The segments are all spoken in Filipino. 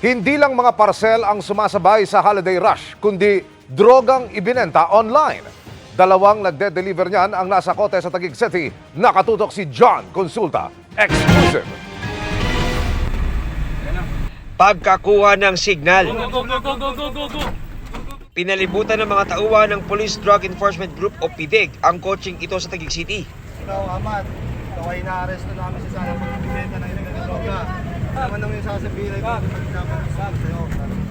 Hindi lang mga parcel ang sumasabay sa holiday rush, kundi drogang ibinenta online. Dalawang nagde-deliver niyan ang nasa kote sa Taguig City. Nakatutok si John Consulta. Exclusive. Pagkakuha ng signal. Pinalibutan ng mga tauhan ng Police Drug Enforcement Group o PDEG ang kotseng ito sa Taguig City. Ikaw, Amat, ikaw ay na-arresto namin sa sana pagbibenta ng illegal na droga. Naman naman yung sasabihin ay pagkakapag sa'yo.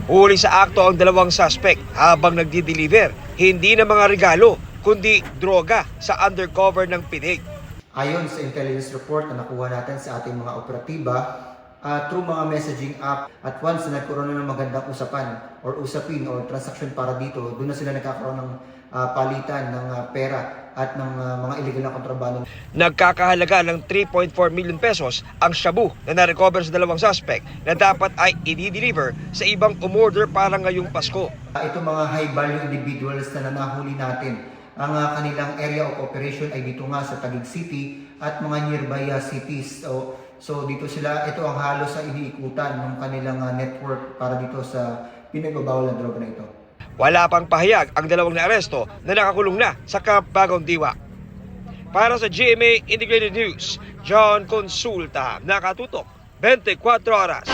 Huli sa akto ang dalawang suspect habang nagdi-deliver. Hindi na mga regalo, kundi droga sa undercover ng PDEG. Ayon sa intelligence report na nakuha natin sa ating mga operatiba, through mga messaging app at once na nagkaroon na ng magandang usapan or usapin or transaction para dito, doon na sila nagkakaroon ng palitan ng pera at ng mga illegal na kontrabando. Nagkakahalaga ng 3.4 million pesos ang shabu na na-recover sa dalawang suspect na dapat ay i-deliver sa ibang umorder para ngayong Pasko. Ito mga high-value individuals na nahuli natin. Ang kanilang area of operation ay dito nga sa Taguig City at mga nearby cities. So dito sila, ito ang halos sa iniikutan ng kanilang network para dito sa pinagbabawal na droga na ito. Wala pang pahayag ang dalawang naaresto na nakakulong na sa Camp Bagong Diwa. Para sa GMA Integrated News, John Consulta, nakatutok 24 oras.